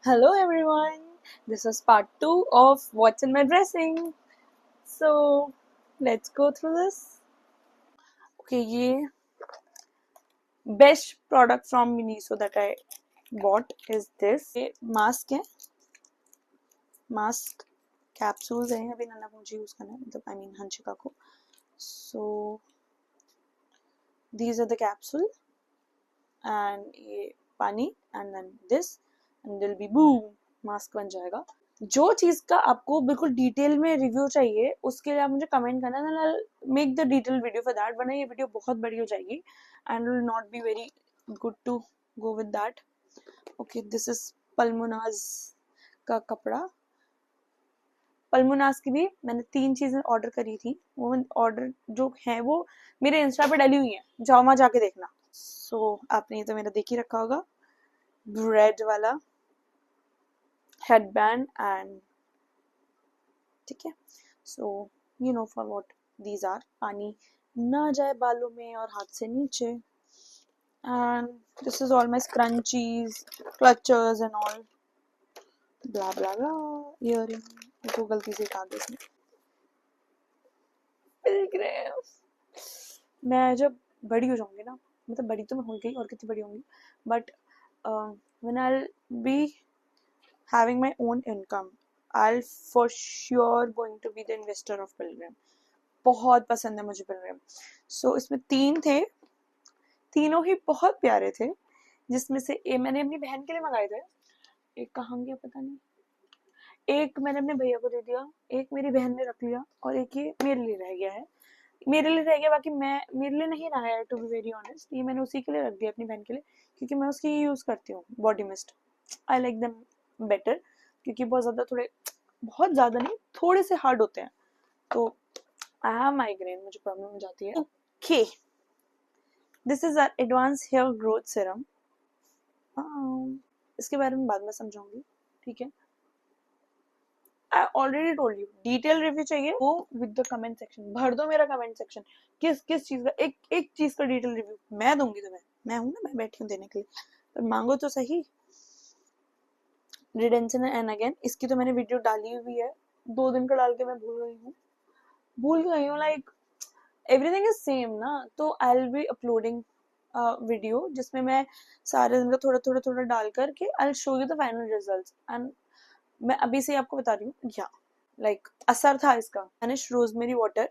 Hello everyone, this is part 2 of What's in My Dressing. So let's go through this. Okay, ये best product from Miniso that I bought is this. ये mask है, mask capsules हैं, अभी नन्ना मुझे use करना है, मतलब I mean हंशिका को. So these are the capsule and ये पानी and then this and there'll be boom mask बन जाएगा. जो चीज का आपको बिल्कुल डिटेल में रिव्यू चाहिए उसके लिए आप मुझे कमेंट करना, then I will make the detail video for that, वरना ये वीडियो बहुत बड़ी हो जाएगी and will not be very good to go with that. Okay, this is पल्मोनाज का कपड़ा. पल्मोनाज की भी मैंने 3 चीजें ऑर्डर करी थी. वो ऑर्डर जो है वो मेरे इंस्टा पे डली हुई है, जाओ वहां जाके देखना. सो आपने ये तो मेरा देख ही रखा होगा, रेड वाला headband and ठीक है. So you know for what these are. पानी ना जाए बालों में और हाथ से नीचे. And this is all my scrunchies, clutchers and all blah blah blah. Earring को गलती से काट दी इसने. मैं जब बड़ी हो जाऊंगी ना, मतलब बड़ी तो मैं हो गई और कितनी बड़ी होंगी, but when I will be having my own income, I'll for sure going to be the investor of Pilgrim. बहुत पसंद है मुझे Pilgrim. So इसमें 3 थे, तीनों ही बहुत प्यारे थे, जिसमें से मैंने अपनी बहन के लिए मंगाए थे. एक कहाँ गया पता नहीं, एक मैंने अपने भैया को दे दिया, एक मेरी बहन ने रख लिया और एक ये मेरे लिए रह गया है. मेरे लिए रह गया, बाकी मैं मेरे लिए नहीं रहा है टू बी वेरी ऑनेस्ट. ये मैंने उसी के लिए रख दिया, अपनी बहन के लिए, क्योंकि मैं उसकी यूज करती हूँ body mist. I like them better, क्योंकि बहुत ज्यादा नहीं, थोड़े से हार्ड होते हैं. तो आई हैव माइग्रेन, मुझे प्रॉब्लम हो जाती है. Okay, this is our advance hair growth serum. इसके बारे में बाद में समझाऊंगी, ठीक है. I already told you, detail review चाहिए वो विद द कमेंट सेक्शन. भर दो मेरा कमेंट सेक्शन, किस किस चीज का, एक चीज का डिटेल रिव्यू मैं दूंगी तुम्हें. मैं हूं ना, मैं बैठी हूँ देने के लिए, पर मांगो तो सही. रिडेंशन एंड अगेन, इसकी तो मैंने वीडियो डाली हुई है, 2 दिन का डाल के मैं भूल गई हूँ. लाइक एवरीथिंग इज सेम ना, तो I will be uploading video जिसमें मैं सारे दिन का थोड़ा डाल करके I will show you the final results. And मैं अभी से आपको बता रही हूँ, या लाइक असर था इसका. मैंने रोजमेरी वाटर,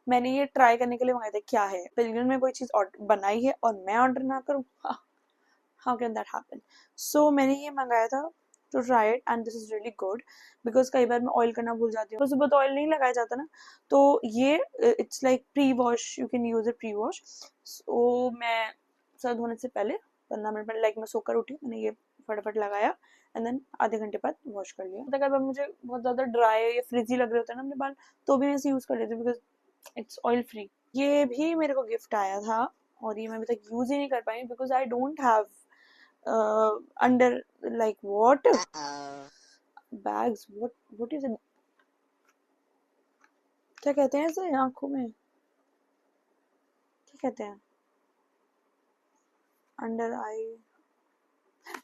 मैंने ये ट्राई करने के लिए मंगाया था. क्या है, पिलग्रिम में कोई चीज बनाई है और मैं ऑर्डर ना करूँ? How can that happen? So मैंने ये मंगाया था to try it and this is really good because कई बार मैं ऑयल करना भूल जाती हूँ. सुबह तो ऑयल नहीं लगाया जाता ना, तो ये it's like pre wash, you can use it pre wash. So मैं सर धोने से पहले 15 मिनट पहले, लाइक मैं सोकर उठी, मैंने ये फटाफट लगाया एंड देन आधे घंटे बाद वॉश कर लिया. अगर बार मुझे बहुत ज्यादा ड्राई या फ्रिजी लग रहे होते हैं ना अपने बाल, तो भी मैं इसे यूज कर लेती हूँ बिकॉज इट्स ऑयल फ्री. ये भी मेरे को गिफ्ट आया था और ये मैं अभी तक यूज ही नहीं कर पाई because I don't have under like what bags, what is it, क्या कहते हैं इसे, आंखों में क्या कहते हैं, under eye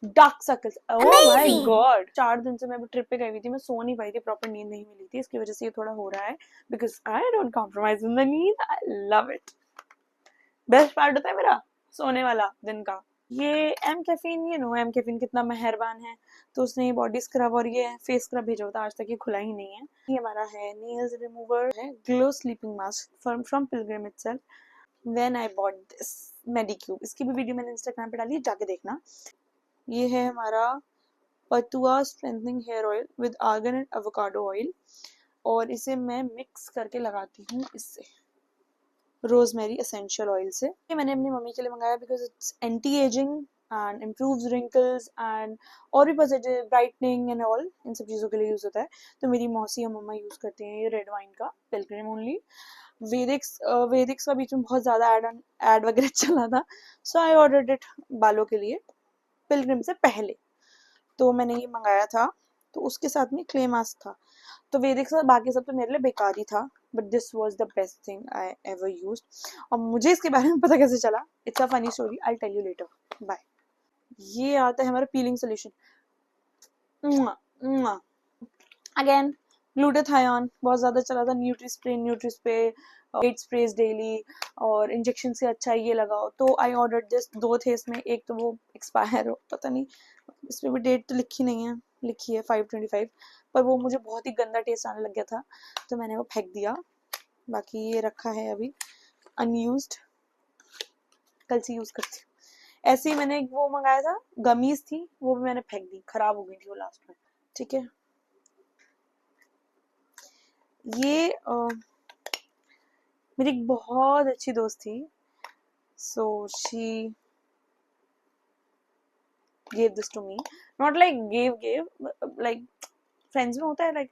dark circles. Oh my God. 4 दिन से मैं ट्रिप पे गई हुई थी, मैं सो नहीं पाई थी, प्रॉपर नींद नहीं मिली थी, इसकी वजह से ये थोड़ा हो रहा है because I don't compromise in the नींद. I love it. Best part होता है मेरा सोने वाला दिन का. ये M caffeine, you know M caffeine कितना मेहरबान है, तो उसने ये बॉडी स्क्रब और ये फेस स्क्रब भेजा होता, आज तक ये खुला ही नहीं है. ये हमारा है नेल्स रिमूवर है, glow sleeping mask from Pilgrim itself. When I bought this Medicube, इसकी भी वीडियो मैंने इंस्टाग्राम पे डाली है, जाके देखना. ये है हमारा पतुआ strengthening hair oil with argan and avocado oil, और इसे मैं मिक्स करके लगाती हूँ इससे रोजमेरी एसेंशियल ऑयल से. ये मैंने अपनी मम्मी के लिए मंगाया because it's anti ageing and improves wrinkles and और भी पॉजिटिव ब्राइटनिंग एंड ऑल, इन सब चीज़ों के लिए यूज़ होता है. तो मेरी मौसी और मम्मा यूज़ करती हैं ये रेड वाइन का पिलग्रिम ओनली. वेदिक्स का बीच में बहुत ज़्यादा एड वगैरह चला था, सो आई ऑर्डर्ड इट बालों के लिए पिलग्रिम से पहले. तो मैंने ये मंगाया था, तो उसके साथ में क्ले मास्क था. तो वेदिक्स और बाकी सब तो मेरे लिए बेकार ही था, but this was the best thing I ever used. और मुझे इसके बारे में पता कैसे चला, it's a funny story, I tell you later. Bye. ये आता है हमारा पीलिंग सोल्यूशन. अगेन ग्लूटाथायोन बहुत ज़्यादा चला था, न्यूट्री स्प्रे 8 स्प्रेज डेली, और इंजेक्शन से अच्छा ये लगाओ। तो आई ऑर्डर दिस, 2 थे इसमें, एक तो वो एक्सपायर हो, पता नहीं इसमें भी डेट तो लिखी नहीं है, लिखी है 5/25, पर वो मुझे बहुत ही गंदा टेस्ट आने लग गया था, तो मैंने वो फेंक दिया। बाकी ये रखा है अभी अनयूज्ड, कल से यूज़ करती हूँ। ऐसे ही मैंने वो मंगाया था, गमीज थी, वो भी मैंने फेंक दी, खराब हो गई थी वो लास्ट में। ठीक है, ये मेरी एक बहुत अच्छी दोस्त थी, so she gave this to me, not like gave like friends में होता है, like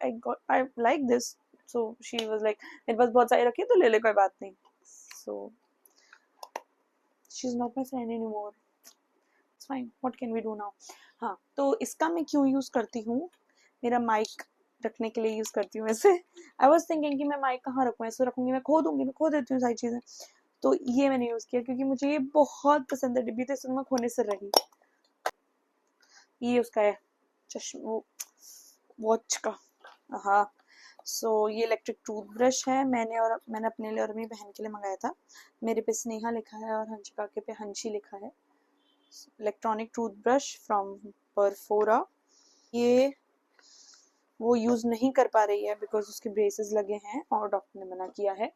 I like this, so she was like मेरे पास बहुत सारे रखे तो ले ले, कोई बात नहीं, so she's not my friend anymore, it's fine, what can we do now। हाँ, तो इसका मैं क्यों यूज करती हूँ, मेरा माइक रखने के लिए यूज करती हूँ ऐसे। आई वॉज थिंकिंग कि मैं माइक कहाँ रखूँ, ऐसे रखूंगी मैं खो दूंगी, मैं खो देती हूँ सारी चीजें, तो ये मैंने यूज किया क्योंकि मुझे ये बहुत पसंद है, डिब्बी तो इसमें मैं खोने से रही। ये उसका है चश्मा, वो वॉच का। हाँ, सो ये इलेक्ट्रिक टूथब्रश है, मैंने अपने लिए और अपनी बहन के लिए मंगाया था। मेरे पे स्नेहा लिखा है और हंशिका के पे हंशी लिखा है। Electronic toothbrush from Perfora. ये वो यूज नहीं कर पा रही है बिकॉज उसके ब्रेसेस लगे हैं और डॉक्टर ने मना किया है।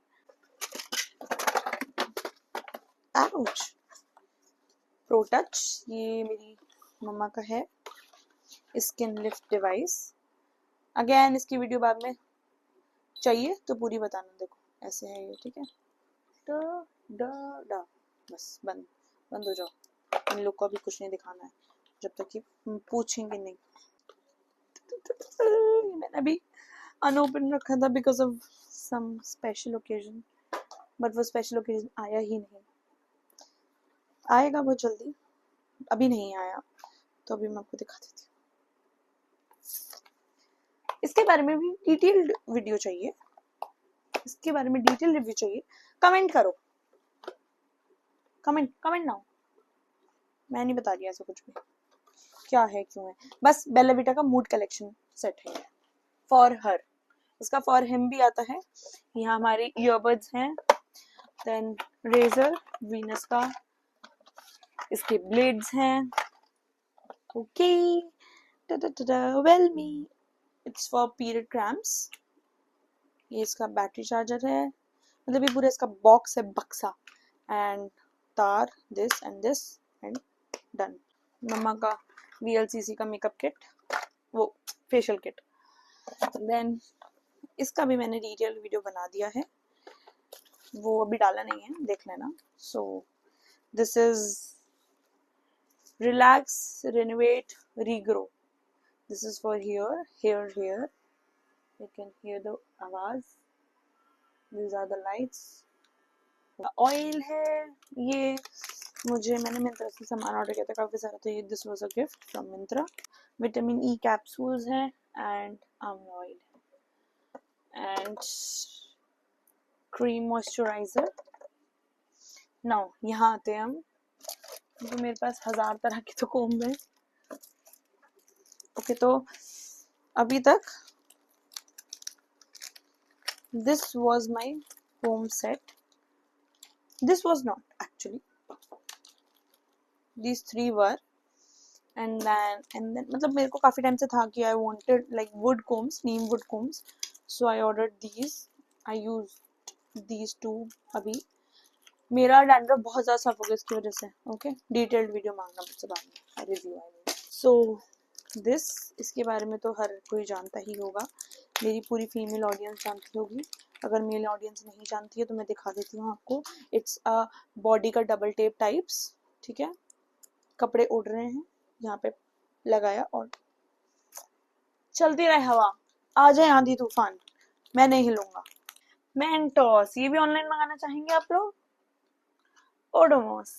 आउच। प्रो टच, ये मेरी मम्मा का है, स्किन लिफ्ट डिवाइस। अगेन इसकी वीडियो बाद में चाहिए तो पूरी बताना, देखो ऐसे है ये, ठीक है। ड ड ड, बस बंद बंद हो जाओ, इन लोग को अभी कुछ नहीं दिखाना है जब तक कि पूछेंगे नहीं। मैंने अभी अनओपन रखा था because of some special occasion, but वो स्पेशल ओकेजन आया ही नहीं, आएगा बहुत जल्दी, अभी नहीं आया, तो अभी मैं आपको दिखा देती हूँ। इसके बारे में भी डिटेल्ड वीडियो चाहिए, इसके बारे में डिटेल रिव्यू चाहिए, कमेंट करो, कमेंट नाउ। मैं नहीं बता रही ऐसा कुछ भी, क्या है क्यों है, बस बेला विटा का मूड कलेक्शन सेट है फॉर हर। इसका फॉर हिम भी आता है। यहाँ हमारे ईयरबड्स हैं, देन रेजर वीनस का, इसके ब्लेड्स हैं। Okay, well me, it's for period cramps. ये इसका बैटरी चार्जर है, मतलब ये पूरा इसका बॉक्स है, बक्सा, एंड तार, दिस एंड डन। मम्मा का VLCC का मेकअप किट, वो फेशियल किट। देन इसका भी मैंने डिटेल वीडियो बना दिया है, वो अभी डाला नहीं है, देख लेना। So this is relax renovate regrow, this is for hair, you can hear the आवाज, these are the lights। Oil है, ये मैंने मिंत्रा से सामान ऑर्डर किया था काफी सारा, तो ये this was a gift from Myntra. Vitamin E capsules हैं and amla oil and cream moisturiser. Now यहाँ आते हैं हम, तो मेरे पास 1000 तरह के तो कोम्ब है। ओके, तो अभी तक this was my comb set, this was not actually, these 3 were, and then मतलब मेरे को काफी टाइम से था कि I wanted like wood combs, neem wood combs, so I ordered these, I used these 2 अभी। मेरा डैंड्रफ बहुत ज़्यादा सफ हो गया इसकी वजह से। ओके, डिटेल्ड वीडियो मांगना मुझसे बाद में, रिव्यू आएगा। सो दिस, इसके बारे में तो हर कोई जानता ही होगा, मेरी पूरी फीमेल ऑडियंस जानती होगी, अगर मेल ऑडियंस नहीं जानती है तो मैं दिखा देती हूँ आपको। इट्स अ बॉडी का डबल टेप टाइप्स, ठीक है। कपड़े उड़ रहे हैं, यहाँ पे लगाया और चलती रहे हवा, आ जाए आंधी तूफान, मैं नहीं हिलूंगा। मेंटोस, ये भी ऑनलाइन मंगाना चाहेंगे आप लोग? ओडोमोस,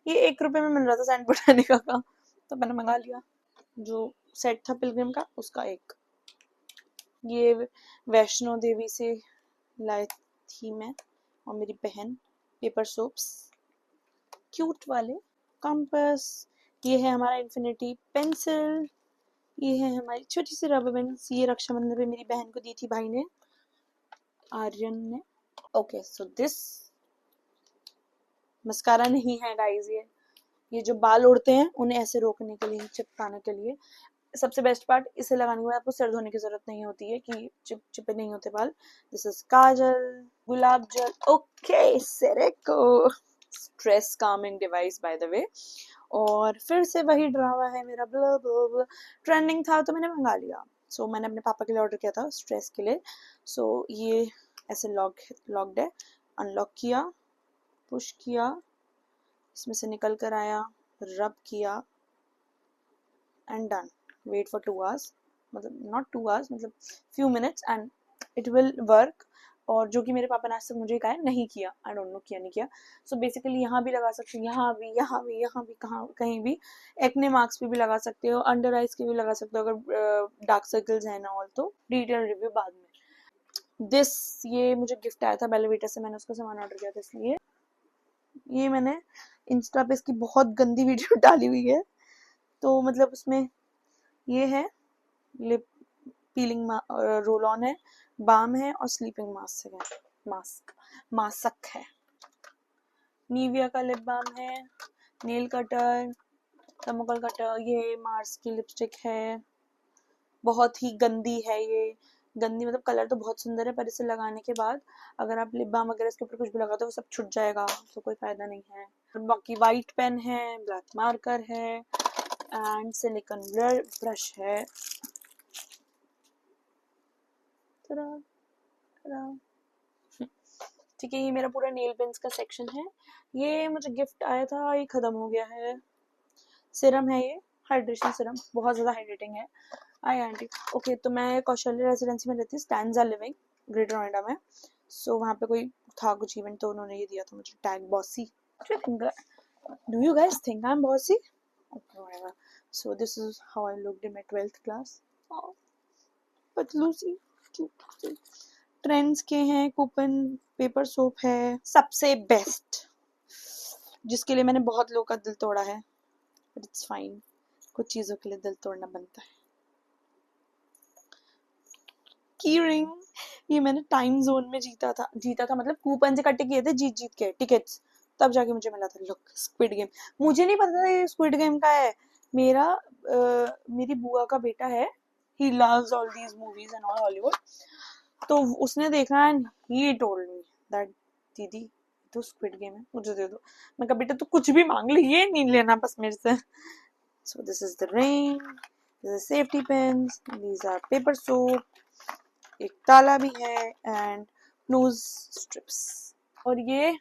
ये 1 रुपए में मिल रहा था सैंड बोटानिका का, तो मैंने मंगा लिया। जो सेट था पिलग्रिम का, उसका एक। ये वैष्णो देवी से लाई थी मैं और मेरी बहन, पेपर सोप्स क्यूट वाले। कंपास, ये है हमारा इन्फिनिटी पेंसिल, ये है हमारी छोटी सी रबर बैंड्स, ये रक्षाबंधन पे मेरी बहन को दी थी भाई ने, आर्यन ने। ओके सो दिस मस्कारा नहीं है गाइस, ये जो बाल उड़ते हैं उन्हें ऐसे रोकने के लिए, चिपकाने के लिए। सबसे बेस्ट पार्ट, इसे लगाने के बाद आपको सर धोने की जरूरत नहीं होती है कि चिपे नहीं होते बाल। दिस इज काजल, गुलाब जल, ओके सेरेको, stress calming device by the way. और फिर से वही ड्रामा है मेरा, ब्ला ब्ला ब्ला। ट्रेंडिंग था तो मैंने मंगा लिया। सो मैंने अपने पापा के लिए ऑर्डर किया था स्ट्रेस के लिए। सो ये ऐसे लॉक्ड है, अनलॉक किया, पुश किया, इसमें से निकल कर आया, रब किया and done. Wait for 2 hours, मतलब नॉट 2 hours, मतलब few minutes and it will work. और जो कि मेरे पापा ने आज तक मुझे कहा है नहीं किया, आई डोंट नो किया नहीं किया। सो बेसिकली यहाँ भी लगा सकते हो, यहाँ भी, यहाँ भी, यहाँ भी, कहाँ कहीं भी। एक्ने मार्क्स पे भी लगा सकते हो, अंडर आइज के भी लगा सकते हो अगर डार्क सर्कल्स है ना ऑल। तो डिटेल रिव्यू बाद में। दिस ये मुझे गिफ्ट आया था बेलवीटा से, मैंने उसका सामान ऑर्डर किया था इसलिए। ये मैंने इंस्टा पे इसकी बहुत गंदी वीडियो डाली हुई है, तो मतलब उसमें ये है लिप पीलिंग रोल ऑन है, बाम है और स्लीपिंग मास्क है। निविया का लिप बाम है, नेल कटर, थर्मोकॉल कटर, ये मार्स की लिपस्टिक है, बहुत ही गंदी है ये। गंदी मतलब कलर तो बहुत सुंदर है, पर इसे लगाने के बाद अगर आप लिप बाम वगैरह इसके ऊपर कुछ भी लगाते हो वो सब छुट जाएगा, तो कोई फायदा नहीं है। बाकी वाइट पेन है, ब्लैक मार्कर है एंड सिलिकॉन ब्रश है। ठीक है, ये मेरा पूरा नेल पेंस का सेक्शन है। ये मुझे गिफ्ट आया था, ये खत्म हो गया है। सिरम है ये, हाइड्रेशन सिरम, बहुत ज़्यादा हाइड्रेटिंग है। आई आंटी ओके, तो मैं कौशल्या रेजिडेंसी में रहती हूँ, स्टैंजा लिविंग, ग्रेटर नोएडा में। सो वहाँ पे कोई था कुछ इवेंट, तो उन्होंने ये दिया था मुझे tag bossy. Do you guys think I am bossy? So this is how I looked in my 12th class. पतलू सी ट्रेंड्स के हैं, कूपन पेपर सोप है, सबसे बेस्ट, जिसके लिए मैंने बहुत लोगों का दिल तोड़ा है, बट इट्स फाइन, कुछ चीजों के लिए दिल तोड़ना बनता है। की रिंग, ये मैंने टाइम जोन में जीता था मतलब कूपन से इकट्ठे किए थे जीत के टिकट्स, तब जाके मुझे मिला था। लुक स्क्विड गेम, मुझे नहीं पता था ये स्क्विड गेम का है। मेरी बुआ का बेटा है, he loves all these movies and all Hollywood, तो उसने देखा and he told me that दीदी तो स्क्विड गेम है, मुझे दे दो। मैं कहा बेटा तू कुछ भी मांग ले, ये नहीं लेना बस मेरे से। So this is the ring, this is safety pins, these are paper soap, एक ताला भी है एंड नोज स्ट्रिप्स। और ये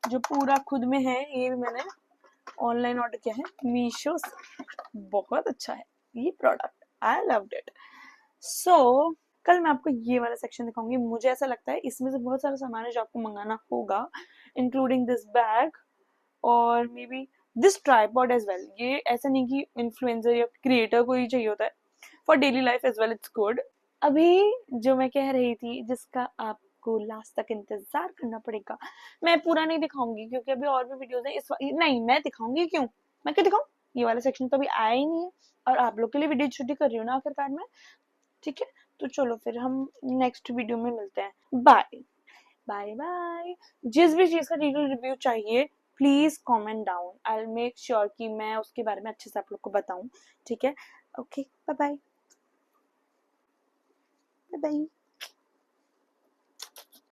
जो पूरा खुद में है, ये भी मैंने ऑनलाइन ऑर्डर किया है मीशो से, बहुत अच्छा है ये प्रोडक्ट, आई लव्ड इट। सो कल मैं आपको ये वाला सेक्शन दिखाऊंगी। मुझे ऐसा लगता है इसमें से बहुत सारा सामान है जो आपको मंगाना होगा, इंक्लूडिंग दिस बैग और maybe this tripod as well. ये ऐसा नहीं कि इन्फ्लुएंसर या क्रिएटर को ही चाहिए होता है, for daily life as well it's good. अभी जो मैं कह रही थी, जिसका आपको लास्ट तक इंतजार करना पड़ेगा, मैं पूरा नहीं दिखाऊंगी क्योंकि अभी और भी वीडियोस हैं। नहीं मैं दिखाऊंगी, क्यों मैं क्यों दिखाऊं, ये वाला सेक्शन तो अभी आया ही नहीं है और आप लोग के लिए वीडियो छुट्टी कर रही हूँ ना आखिरकार में। ठीक है, तो चलो फिर हम नेक्स्ट वीडियो में मिलते हैं। Bye bye bye. जिस भी चीज का डिटेल रिव्यू चाहिए please comment down, I will make sure कि मैं उसके बारे में अच्छे से आप लोग को बताऊं। ठीक है, ओके बाय बाय बाय।